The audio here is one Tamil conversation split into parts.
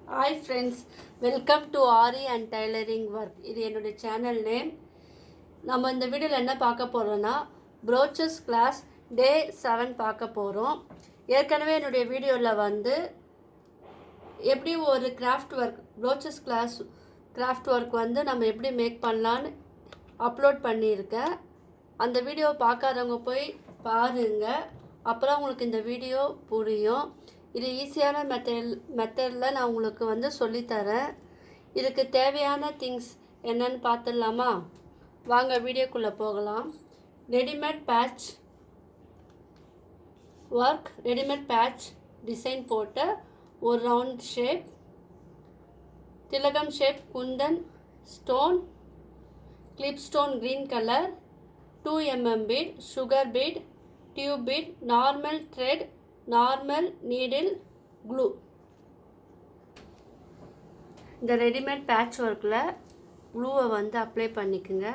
Hi friends, welcome to Ari and Tailoring Work. இது என்னுடைய சேனல் நேம். நம்ம இந்த வீடியோவில் என்ன பார்க்க போகிறோன்னா ப்ரோச்சஸ் கிளாஸ் டே 7 பார்க்க போகிறோம். ஏற்கனவே என்னுடைய வீடியோவில் வந்து எப்படி ஒரு craft work brooches craft work வந்து நம்ம எப்படி மேக் பண்ணலான்னு அப்லோட் பண்ணியிருக்கேன். அந்த வீடியோ பார்க்காதவங்க போய் பாருங்கள், அப்புறம் உங்களுக்கு இந்த வீடியோ புரியும். இது ஈஸியான மெத்தடில் நான் உங்களுக்கு வந்து சொல்லித்தரேன். இதுக்கு தேவையான திங்ஸ் என்னன்னு பார்த்துடலாமா? வாங்க வீடியோக்குள்ளே போகலாம். ரெடிமேட் பேட்ச் டிசைன் போட்ட ஒரு ரவுண்ட் ஷேப், திலகம் shape Kundan stone, clip stone green colour, 2 mm bead, sugar bead, tube bead, normal thread, normal needle, glue. இந்த ரெடிமேட் பேட்ச் ஒர்க்கில் க்ளூவை வந்து அப்ளை பண்ணிக்கோங்க.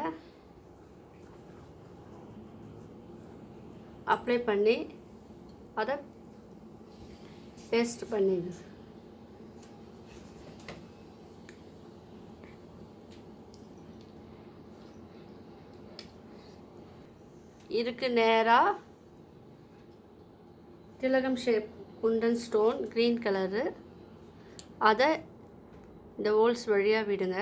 அப்ளை பண்ணி அதை பேஸ்ட் பண்ணிடுங்க. இதுக்கு நேராக திலகம் shape Kundan stone green colour அதை இந்த ஹோல்ஸ் வழியாக விடுங்க.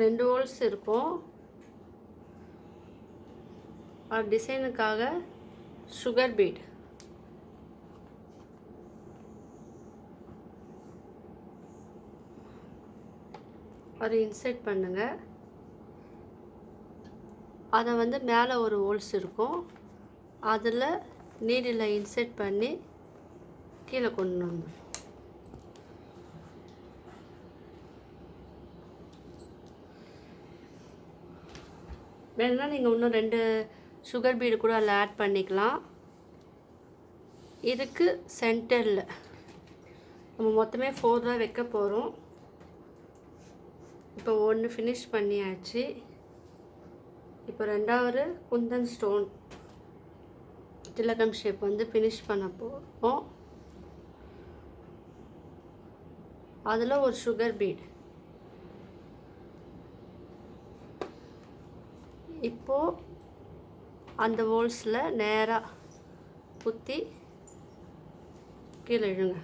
ரெண்டு ஹோல்ஸ் இருக்கும். டிசைனுக்காக சுகர் பீட் அதை இன்சர்ட் பண்ணுங்கள். அதை வந்து மேலே ஒரு ஹோல்ஸ் இருக்கும், அதில் நீடில் இன்சர்ட் பண்ணி கீழே கொண்டு வந்து வேணுன்னா நீங்கள் இன்னும் 2 சுகர் பீடு கூட அதில் ஆட் பண்ணிக்கலாம். இதுக்கு சென்டரில் நம்ம மொத்தமே 4 தான் வைக்க போகிறோம். இப்போ 1 ஃபினிஷ் பண்ணியாச்சு. இப்போ 2வது குந்தன் ஸ்டோன் திலகம் ஷேப் வந்து ஃபினிஷ் பண்ண போகிறோம். அதில் ஒரு சுகர் பீட். இப்போது அந்த ஹோல்ஸில் நேராக குத்தி கீழே இழுங்க.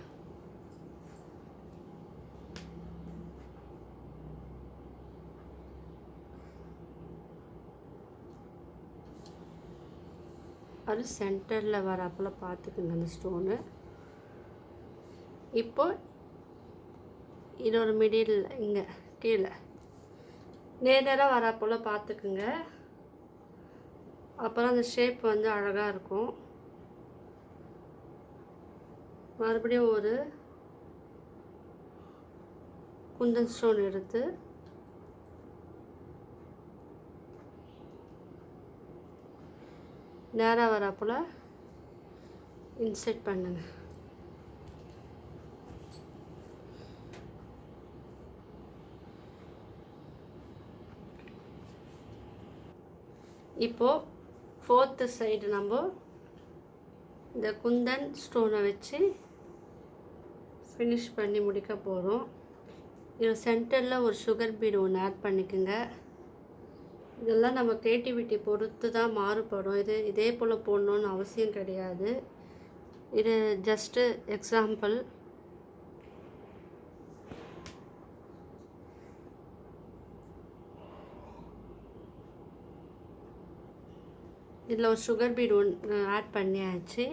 அது சென்டரில் வரப்போல் பார்த்துக்குங்க அந்த ஸ்டோனு. இப்போ இன்னொரு மிடில் இங்கே கீழே நேராக வரப்போல் பார்த்துக்குங்க. அப்புறம் அந்த ஷேப் வந்து அழகாக இருக்கும். மறுபடியும் ஒரு குந்தன் ஸ்டோன் எடுத்து நேராக வரப்போல் இன்சர்ட் பண்ணுங்க. இப்போது 4th சைடு நம்ம இந்த குந்தன் ஸ்டோனை வச்சு ஃபினிஷ் பண்ணி முடிக்க போகிறோம். இது சென்டரில் ஒரு சுகர் பீடு ஒன்று ஆட் பண்ணிக்கோங்க. இதெல்லாம் நம்ம க்ரியேட்டிவிட்டி பொறுத்து தான் மாறுபடும். இதே போல் போடணுன்னு அவசியம் கிடையாது. இது ஜஸ்ட்டு எக்ஸாம்பிள். இதில் ஒரு சுகர் பீட் ஒன்று ஆட் பண்ணியாச்சு.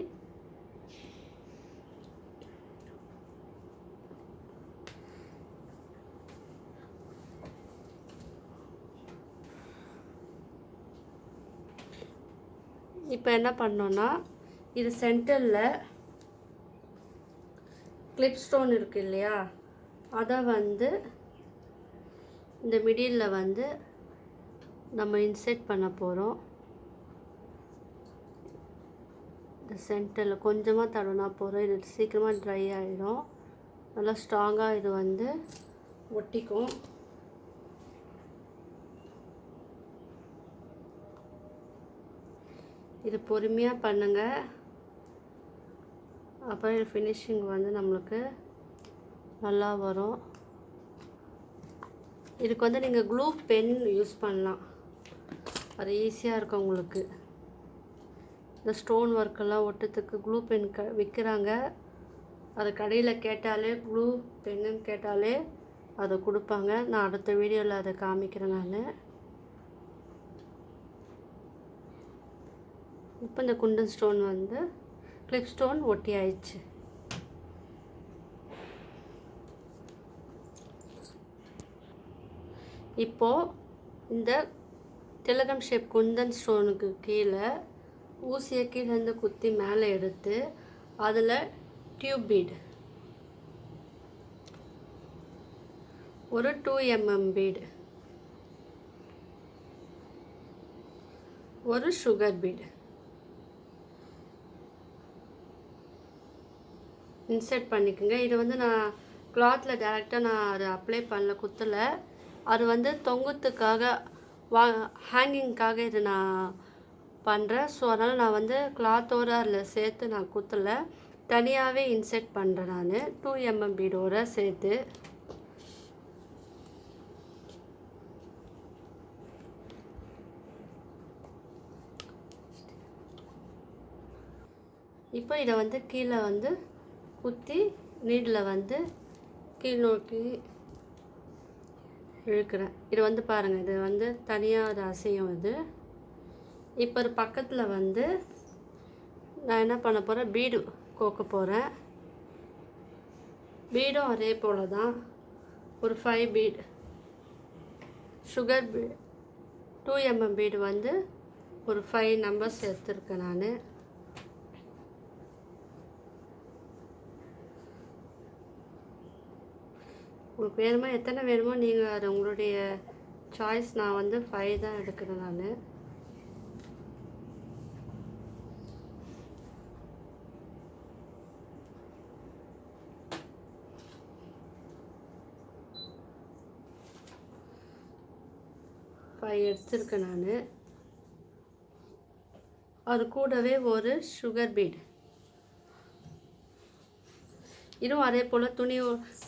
இப்போ என்ன பண்ணோன்னா இது சென்டரில் கிளிப் ஸ்டோன் இருக்குது இல்லையா, அதை வந்து இந்த மிடில் வந்து நம்ம இன்சர்ட் பண்ண போகிறோம். இந்த சென்டரில் கொஞ்சமாக தடவினா போகிறோம். இது சீக்கிரமாக ட்ரை ஆகிடும். நல்லா ஸ்ட்ராங்காக இது வந்து ஒட்டிக்கும். இது பொறுமையாக பண்ணுங்கள். அப்புறம் ஃபினிஷிங் வந்து நம்மளுக்கு நல்லா வரும். இதுக்கு வந்து நீங்கள் க்ளூ பென் யூஸ் பண்ணலாம், அது ஈஸியாக இருக்கும் உங்களுக்கு. இந்த ஸ்டோன் ஒர்க்கெல்லாம் ஒட்டுறதுக்கு க்ளூ பென் விற்கிறாங்க. அது கடையில் கேட்டாலே க்ளூ பென்னுன்னு கேட்டாலே அதை கொடுப்பாங்க. நான் அடுத்த வீடியோவில் அதை காமிக்கிறேன் நான். இப்போ இந்த குண்டன் ஸ்டோன் வந்து கிளிப் ஸ்டோன் ஒட்டி ஆயிடுச்சு. இப்போது இந்த திலகம் ஷேப் குந்தன் ஸ்டோனுக்கு கீழே ஊசியை கீழேருந்து குத்தி மேலே எடுத்து அதில் டியூப் பீட், ஒரு 2 mm பீடு, ஒரு சுகர் பீடு இன்சர்ட் பண்ணிக்கோங்க. இது வந்து நான் கிளாத்தில் டேரெக்டாக நான் அதை அப்ளை பண்ணல, குத்தலை. அது வந்து தொங்குத்துக்காக ஹேங்கிங்காக இது நான் பண்ணுறேன். ஸோ அதனால் நான் வந்து கிளாத்தோடு அதில் சேர்த்து நான் குத்தலை, தனியாகவே இன்சர்ட் பண்ணுறேன் நான் 2 mm பீடோடு சேர்த்து. இப்போ இதை வந்து கீழே வந்து குத்தி நீடில் வந்து கீழ் நோக்கி இழுக்கிறேன். இது வந்து பாருங்கள், இது வந்து தனியாக அது அசையும் இது. இப்போ ஒரு பக்கத்தில் வந்து நான் என்ன பண்ண போகிறேன், பீடு கோக்க போகிறேன். பீடும் அதே போல் தான், ஒரு 5 feed sugar feed, 2 mm feed வந்து ஒரு 5 நம்பர்ஸ் எடுத்துருக்கேன் நான். உங்களுக்கு வேணுமோ எத்தனை வேணுமோ நீங்கள் அது உங்களுடைய சாய்ஸ். நான் வந்து 5 தான் எடுக்கிறேன் நான். எடுத்திருக்கேன் நான். அது கூடவே ஒரு சுகர் பீட், இதுவும் அதே போல் துணி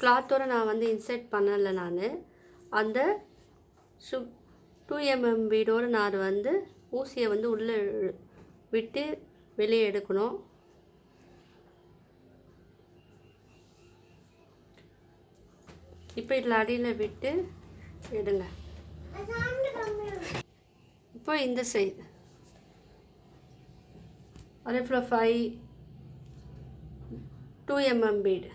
கிளாத்தோடு நான் வந்து இன்சர்ட் பண்ணலை நான். அந்த 2 mm பீடோடு நான் வந்து ஊசியை வந்து உள்ளே விட்டு வெளியே எடுக்கணும். இப்போ இதில் அடியில் விட்டு எடுங்க. இப்போ இந்த சைடு அதே போல் 5 2 mm பீடு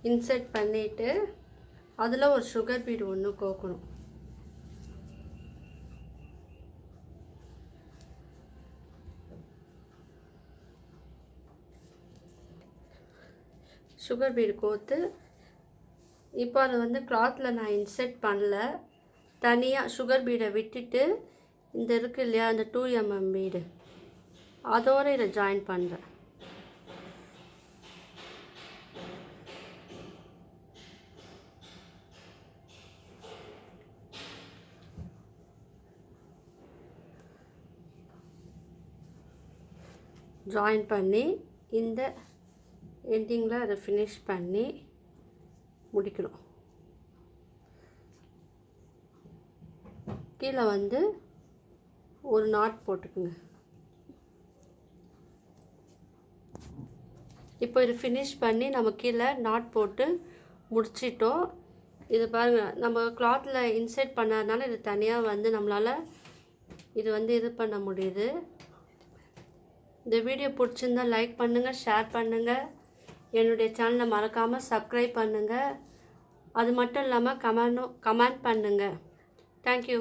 இன்சர்ட் பண்ணிவிட்டு அதில் ஒரு சுகர் பீடு ஒன்று கோக்கணும். சுகர் பீடு கோத்து இப்போ அதை வந்து கிளாத்தில் நான் இன்சர்ட் பண்ணல, தனியாக சுகர் பீடை விட்டுட்டு இந்த இருக்குது இல்லையா அந்த 2 mm பீடு அதோடு இதை ஜாயின் பண்ணுறேன். ஜாயின் பண்ணி இந்த எண்டிங்கில் அதை ஃபினிஷ் பண்ணி முடிக்கணும். கீழே வந்து ஒரு நாட் போட்டுக்குங்க. இப்போ இது ஃபினிஷ் பண்ணி நம்ம கீழே நாட் போட்டு முடிச்சிட்டோம். இது பாருங்கள், நம்ம கிளாத்தில் இன்சர்ட் பண்ணாதனால இது தனியாக வந்து நம்மளால் இது வந்து இது பண்ண முடியுது. இந்த வீடியோ பிடிச்சிருந்தா லைக் பண்ணுங்கள், ஷேர் பண்ணுங்கள், என்னுடைய சேனலை மறக்காமல் சப்ஸ்கிரைப் பண்ணுங்கள். அது மட்டும் இல்லாமல் கமெண்ட் பண்ணுங்கள். தேங்க்யூ.